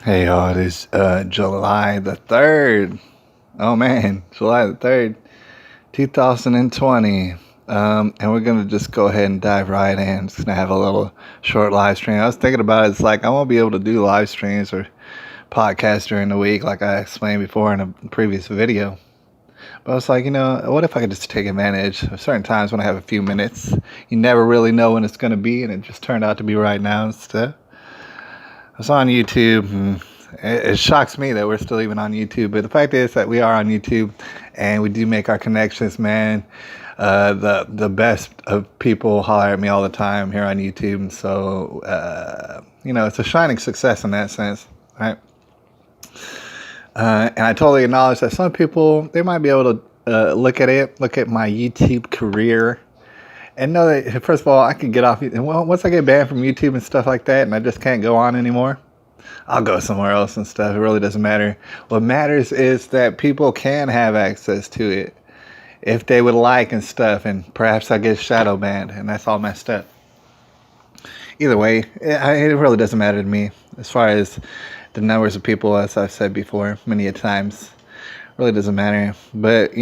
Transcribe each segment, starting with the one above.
Hey y'all, it is July the 3rd. Oh man, July the 3rd, 2020. And we're going to just go ahead and dive right in. Just going to have a little short live stream. I was thinking about it. It's like I won't be able to do live streams or podcasts during the week like I explained before in a previous video. But I was like, what if I could just take advantage of certain times when I have a few minutes? You never really know when it's going to be, and it just turned out to be right now instead. I was on YouTube, and it shocks me that we're still even on YouTube. But the fact is that we are on YouTube, and we do make our connections, man. The best of people holler at me all the time here on YouTube. So, it's a shining success in that sense, right? And I totally acknowledge that some people, they might be able to look at my YouTube career, and know that, first of all, I can get off. Well, once I get banned from YouTube and stuff like that, and I just can't go on anymore, I'll go somewhere else and stuff. It really doesn't matter. What matters is that people can have access to it if they would like and stuff, and perhaps I get shadow banned, and that's all messed up. Either way, it really doesn't matter to me as far as the numbers of people, as I've said before many a times. Really doesn't matter. But,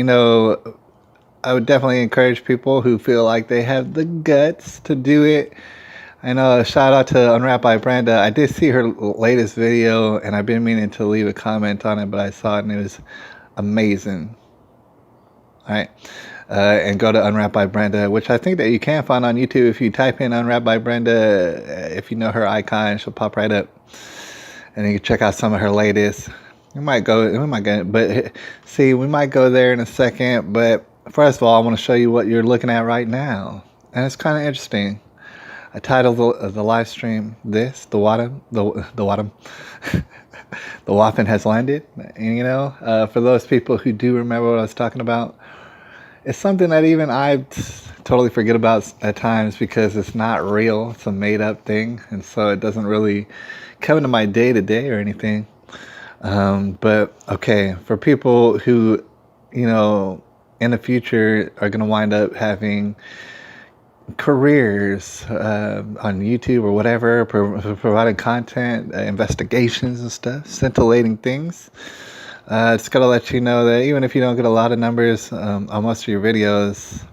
I would definitely encourage people who feel like they have the guts to do it. I know, shout out to Unwrapped by Brenda. I did see her latest video, and I've been meaning to leave a comment on it, but I saw it, and it was amazing. All right. And go to Unwrapped by Brenda, which I think that you can find on YouTube. If you type in Unwrapped by Brenda, if you know her icon, she'll pop right up. And you can check out some of her latest. We might go there in a second, but first of all, I want to show you what you're looking at right now. And it's kind of interesting. I titled the live stream this, the Waff3n Has Landed. And for those people who do remember what I was talking about, it's something that even I totally forget about at times because it's not real. It's a made up thing. And so it doesn't really come into my day to day or anything. But okay, for people who, in the future are going to wind up having careers on YouTube or whatever, providing content, investigations and stuff, scintillating things. It's got to let you know that even if you don't get a lot of numbers on most of your videos,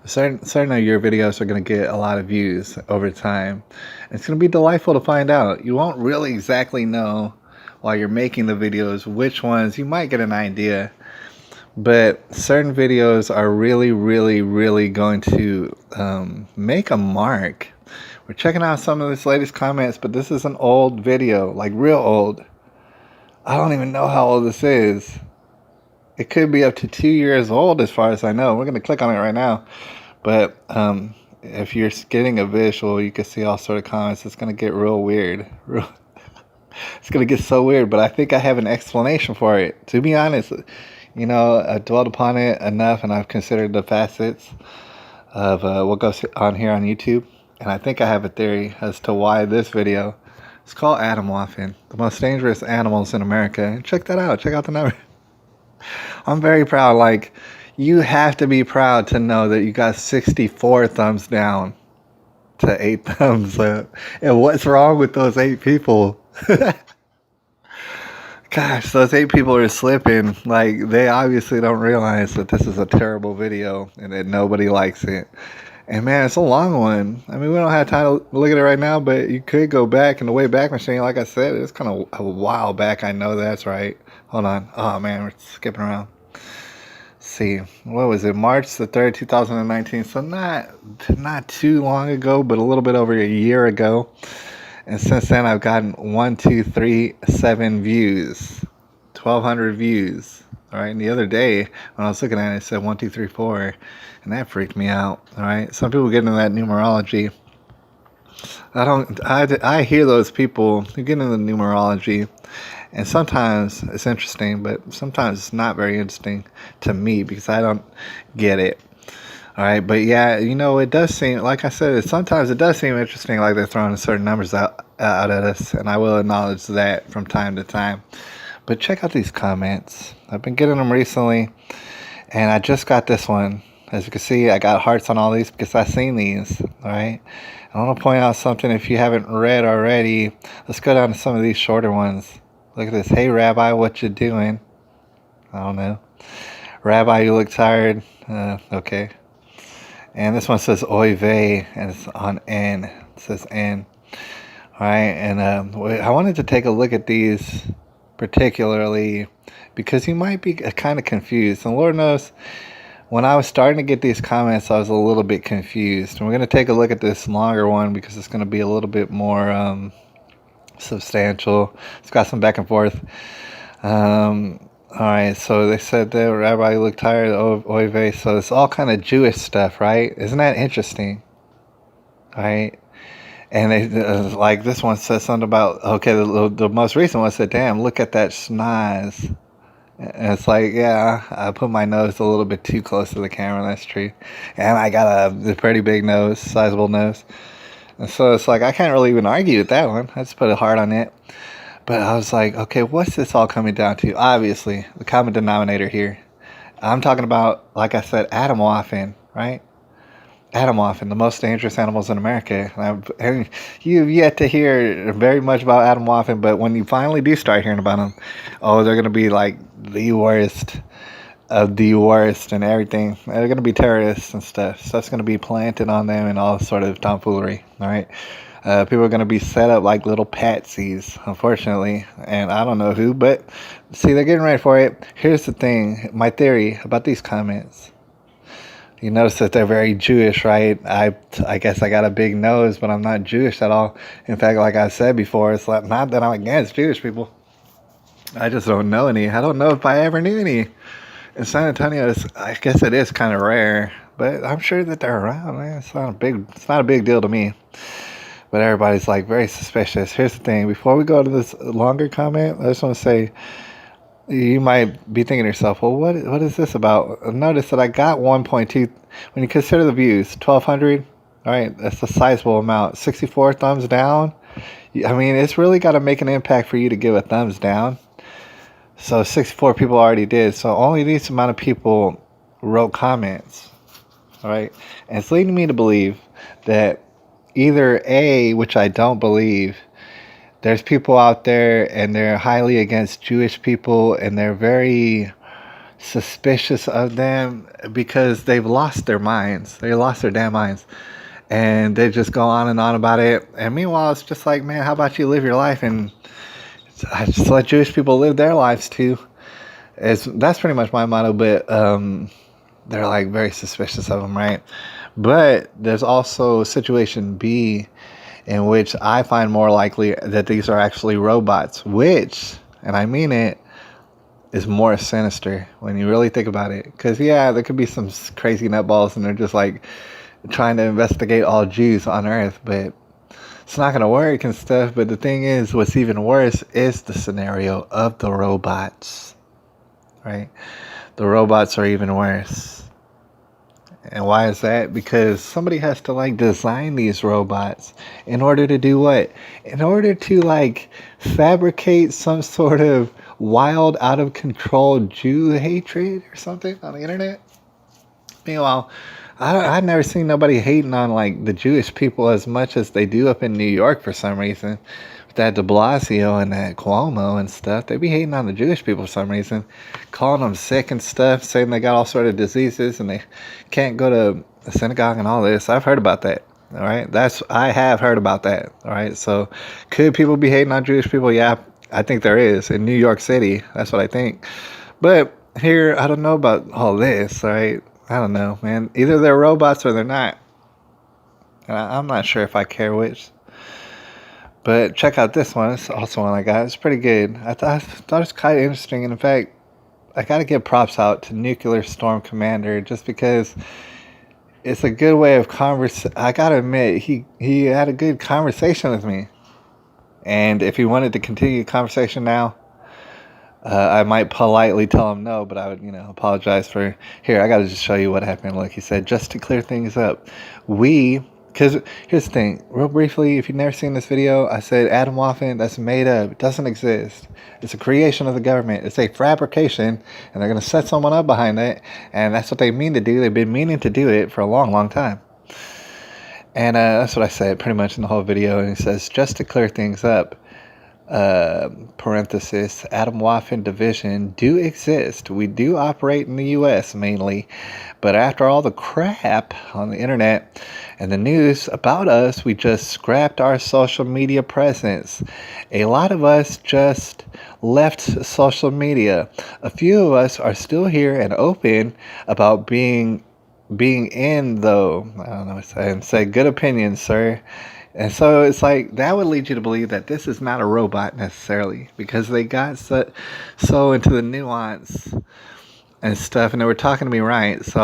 certain of your videos are going to get a lot of views over time. And it's going to be delightful to find out. You won't really exactly know while you're making the videos which ones. You might get an idea, but certain videos are really, really, really going to make a mark. We're checking out some of this latest comments, but this is an old video, like real old. I don't even know how old this is. It could be up to 2 years old as far as I know. We're going to click on it right now. But if you're getting a visual, you can see all sort of comments. It's going to get real weird. It's going to get so weird, but I think I have an explanation for it. To be honest, I've dwelled upon it enough, and I've considered the facets of what goes on here on YouTube. And I think I have a theory as to why this video is called Adam Waff3n, the most dangerous animals in America. And check that out. Check out the number. I'm very proud. Like, you have to be proud to know that you got 64 thumbs down to 8 thumbs up. And what's wrong with those 8 people? Gosh, those 8 people are slipping. Like, they obviously don't realize that this is a terrible video and that nobody likes it. And man, it's a long one. I mean, we don't have time to look at it right now, but you could go back in the way back machine. Like I said, it's kind of a while back. I know that's right. Hold on. Oh man, we're skipping around. Let's see, what was it? March the 3rd, 2019. So not too long ago, but a little bit over a year ago. And since then, I've gotten 1, 2, 3, 7 views, 1,200 views. All right. And the other day when I was looking at it, it said 1, 2, 3, 4, and that freaked me out. All right. Some people get into that numerology. I hear those people who get into the numerology, and sometimes it's interesting, but sometimes it's not very interesting to me because I don't get it. All right, but yeah, it does seem, like I said, sometimes it does seem interesting, like they're throwing certain numbers out at us, and I will acknowledge that from time to time. But check out these comments. I've been getting them recently, and I just got this one. As you can see, I got hearts on all these because I've seen these. All right. I want to point out something if you haven't read already. Let's go down to some of these shorter ones. Look at this. Hey, Rabbi, what you doing? I don't know. Rabbi, you look tired. Okay. And this one says oy vey, and it's on N. It says N. All right. And I wanted to take a look at these particularly because you might be kind of confused. And Lord knows, when I was starting to get these comments, I was a little bit confused. And we're going to take a look at this longer one because it's going to be a little bit more substantial. It's got some back and forth. All right, so they said that Rabbi looked tired of oy vey. So it's all kind of Jewish stuff, right? Isn't that interesting? All right. And they like this one says something about, okay, the most recent one said, damn, look at that schnoz. And it's like, yeah, I put my nose a little bit too close to the camera. That's true. And I got a pretty big nose, sizable nose. And so it's like, I can't really even argue with that one. I just put a heart on it. But I was like, okay, what's this all coming down to? Obviously, the common denominator here. I'm talking about, like I said, Adam Waff3n, right? Adam Waff3n, the most dangerous animals in America. And you've yet to hear very much about Adam Waff3n, but when you finally do start hearing about them, oh, they're going to be like the worst of the worst and everything. They're going to be terrorists and stuff. Stuff's going to be planted on them and all sort of tomfoolery, all right? People are going to be set up like little patsies, unfortunately. And I don't know who, but see, they're getting ready for it. Here's the thing, my theory about these comments. You notice that they're very Jewish, right? I guess I got a big nose, but I'm not Jewish at all. In fact, like I said before, it's like, not that I'm against Jewish people. I just don't know any. I don't know if I ever knew any. In San Antonio, I guess it is kind of rare, but I'm sure that they're around, man. It's not a big deal to me. But everybody's like very suspicious. Here's the thing. Before we go to this longer comment, I just want to say, you might be thinking to yourself, well, what is this about? Notice that I got 1.2. When you consider the views, 1,200. All right, that's a sizable amount. 64 thumbs down. I mean, it's really got to make an impact for you to give a thumbs down. So 64 people already did. So only this amount of people wrote comments. All right, and it's leading me to believe that either A, which I don't believe, there's people out there and they're highly against Jewish people and they're very suspicious of them because they've lost their minds. They lost their damn minds. And they just go on and on about it. And meanwhile, it's just like, man, how about you live your life and I just let Jewish people live their lives too. That's pretty much my motto, but they're like very suspicious of them, right? But there's also situation B, in which I find more likely that these are actually robots, which, and I mean it, is more sinister when you really think about it. Because, yeah, there could be some crazy nutballs and they're just like trying to investigate all Jews on Earth, but it's not going to work and stuff. But the thing is, what's even worse is the scenario of the robots, right? The robots are even worse. And why is that? Because somebody has to like design these robots in order to do what? In order to like fabricate some sort of wild, out of control Jew hatred or something on the internet. Meanwhile, I've never seen nobody hating on like the Jewish people as much as they do up in New York for some reason. With that de Blasio and that Cuomo and stuff, they be hating on the Jewish people for some reason, calling them sick and stuff, saying they got all sort of diseases and they can't go to a synagogue and all this. I've heard about that. All right, I have heard about that. All right, so could people be hating on Jewish people? Yeah, I think there is in New York City. That's what I think. But here, I don't know about all this. All right, I don't know, man. Either they're robots or they're not. And I'm not sure if I care which. But check out this one. It's also one I got. It's pretty good. I thought it was kind of interesting. And in fact, I got to give props out to Nuclear Storm Commander just because it's a good way of I got to admit, he had a good conversation with me. And if he wanted to continue the conversation now, I might politely tell him no, but I would, apologize for, here, I got to just show you what happened. Look, he said, just to clear things up, we Because here's the thing, real briefly, if you've never seen this video, I said Adam Waff3n, that's made up. It doesn't exist. It's a creation of the government. It's a fabrication, and they're going to set someone up behind it, and that's what they mean to do. They've been meaning to do it for a long, long time. And that's what I said pretty much in the whole video. And it says, just to clear things up, parenthesis, Adam Waff3n division do exist. We do operate in the U.S. mainly, but after all the crap on the internet and the news about us, we just scrapped our social media presence. A lot of us just left social media. A few of us are still here and open about being in, though. I don't know what to say. And say good opinions, sir. And so it's like that would lead you to believe that this is not a robot necessarily, because they got so into the nuance and stuff, and they were talking to me right. So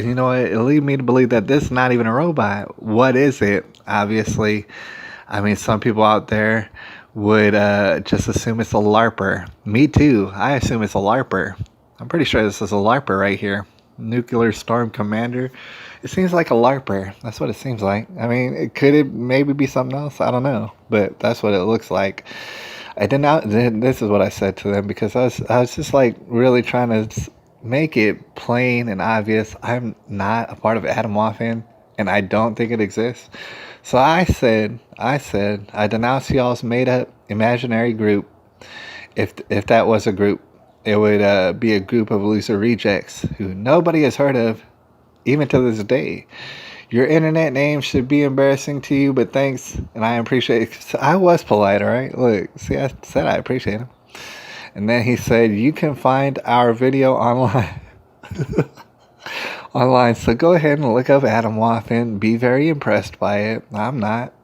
you know what, it lead me to believe that this is not even a robot. What is it? Obviously, I mean, some people out there would just assume it's a LARPer. Me too. I assume it's a LARPer. I'm pretty sure this is a LARPer right here. Nuclear Storm Commander. It seems like a LARPer. That's what it seems like. I mean, it maybe be something else? I don't know, but that's what it looks like. I did not. This is what I said to them, because I was just like really trying to make it plain and obvious. I'm not a part of Adam Waff3n, and I don't think it exists. So I said, I denounce y'all's made up imaginary group. If that was a group, it would be a group of loser rejects who nobody has heard of, even to this day. Your internet name should be embarrassing to you, but thanks, and I appreciate it. I was polite, all right? Look, see, I said I appreciate him. And then he said, you can find our video online. Online, so go ahead and look up Adam Waff3n. Be very impressed by it. I'm not.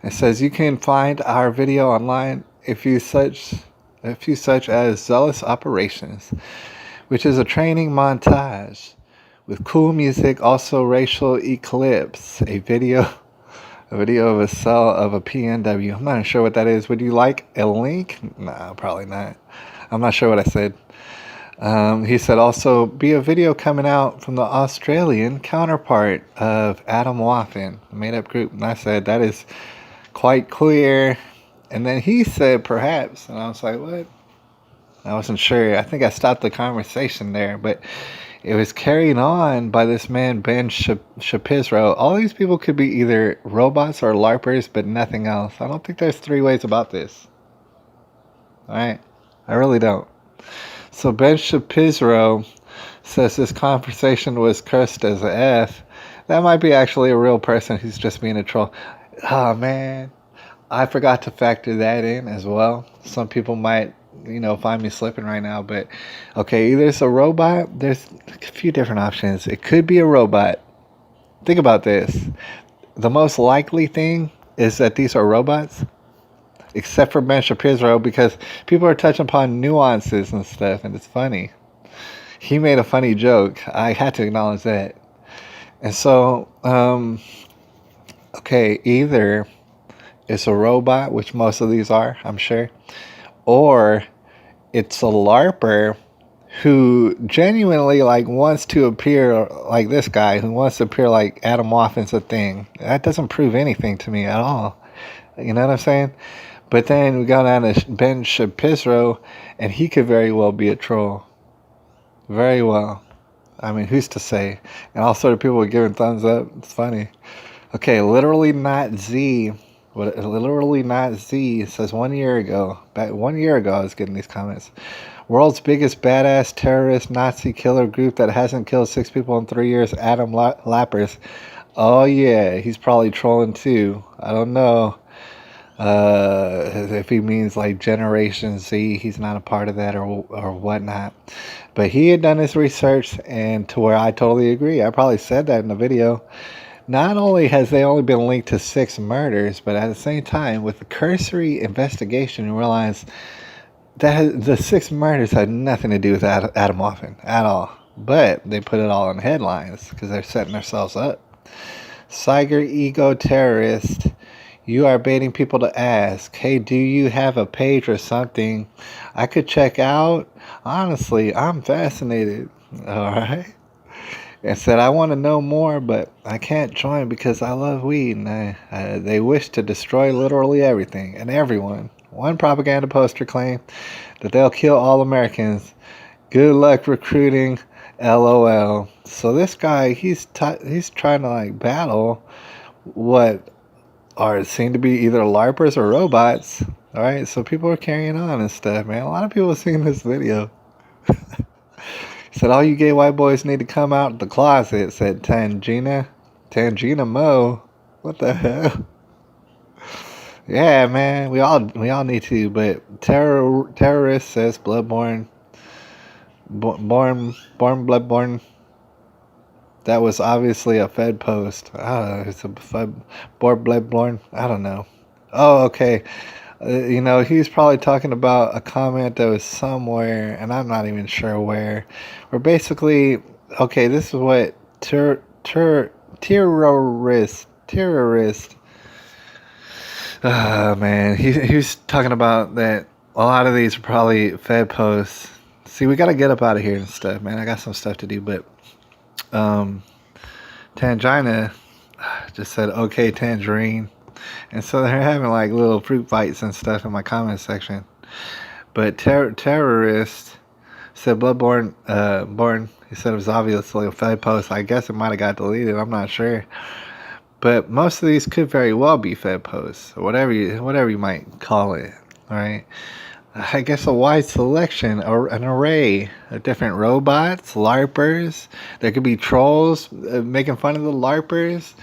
It says you can find our video online if you such as Zealous Operations, which is a training montage with cool music, also racial eclipse, a video of a cell of a PNW. I'm not sure what that is. Would you like a link? No, probably not. I'm not sure what I said. He said also be a video coming out from the Australian counterpart of Adam Waff3n, a made-up group. And I said that is quite queer. And then he said perhaps, and I was like, what? I wasn't sure. I think I stopped the conversation there, but it was carried on by this man, Ben Shapiro. All these people could be either robots or LARPers, but nothing else. I don't think there's three ways about this. All right? I really don't. So Ben Shapiro says this conversation was cursed as a F. That might be actually a real person who's just being a troll. Oh, man. I forgot to factor that in as well. Some people might, find me slipping right now. But, okay, either it's a robot. There's a few different options. It could be a robot. Think about this. The most likely thing is that these are robots, except for Ben Shapiro, because people are touching upon nuances and stuff, and it's funny. He made a funny joke. I had to acknowledge that. And so, okay, either it's a robot, which most of these are, I'm sure, or it's a LARPer who genuinely wants to appear like this guy, who wants to appear like Adam Waff3n's a thing. That doesn't prove anything to me at all. You know what I'm saying? But then we go down to Ben Shapiro, and he could very well be a troll. Very well. I mean, who's to say? And all sort of people are giving thumbs up. It's funny. Okay, literally not Z. Literally not Z says 1 year ago. Back 1 year ago, I was getting these comments. World's biggest badass terrorist Nazi killer group that hasn't killed 6 people in 3 years. Adam Lappers. Oh yeah, he's probably trolling too. I don't know. If he means Generation Z, he's not a part of that or whatnot. But he had done his research, and to where I totally agree. I probably said that in the video. Not only has they only been linked to 6 murders, but at the same time, with the cursory investigation, you realize that the 6 murders had nothing to do with Adam Waff3n at all. But they put it all in headlines because they're setting themselves up. Cyber ego terrorist. You are baiting people to ask, hey, do you have a page or something I could check out? Honestly, I'm fascinated. All right. and said, I want to know more, but I can't join because I love weed, and they wish to destroy literally everything and everyone. One propaganda poster claimed that they'll kill all Americans. Good luck recruiting, LOL. So this guy, he's trying to like battle what are seen to be either LARPers or robots. All right, so people are carrying on and stuff, man. A lot of people have seen this video. Said all you gay white boys need to come out the closet, said Tangina Mo. What the hell? Yeah, man, we all need to, but terrorist says Bloodborne born Bloodborne. That was obviously a Fed post. I don't know. It's a Fed Bloodborne. I don't know. Oh, okay. He's probably talking about a comment that was somewhere, and I'm not even sure where. Where basically, okay, this is what terrorist. Man, he's talking about that. A lot of these are probably Fed posts. See, we gotta get up out of here and stuff, man. I got some stuff to do, but Tangina just said, okay, tangerine. And so they're having like little fruit fights and stuff in my comment section. But terrorist said Bloodborne, he said it was obviously a Fed post. I guess it might have got deleted. I'm not sure. But most of these could very well be Fed posts, or whatever you might call it. All right. I guess a wide selection or an array of different robots, LARPers. There could be trolls making fun of the LARPers.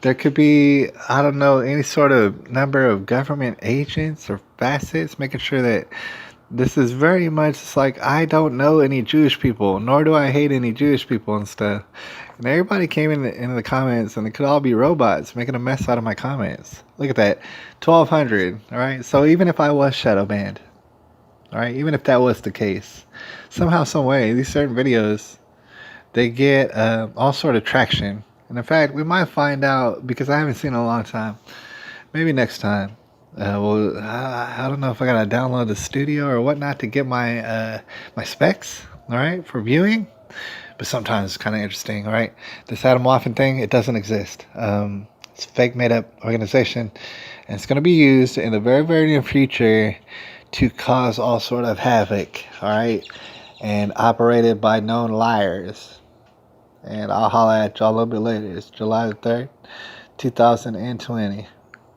There could be, I don't know, any sort of number of government agents or facets making sure that this is very much like, I don't know any Jewish people, nor do I hate any Jewish people and stuff. And everybody came in the comments, and it could all be robots making a mess out of my comments. Look at that, 1,200. All right, so even if I was shadow banned, all right, even if that was the case, somehow, some way, these certain videos, they get all sort of traction. And in fact, we might find out, because I haven't seen it in a long time. Maybe next time. I don't know if I gotta download the studio or whatnot to get my my specs, all right, for viewing. But sometimes it's kind of interesting, all right. This Adam Waff3n thing, it doesn't exist. It's a fake, made-up organization, and it's gonna be used in the very, very near future to cause all sort of havoc, all right, and operated by known liars. And I'll holler at y'all a little bit later. It's July the 3rd, 2020.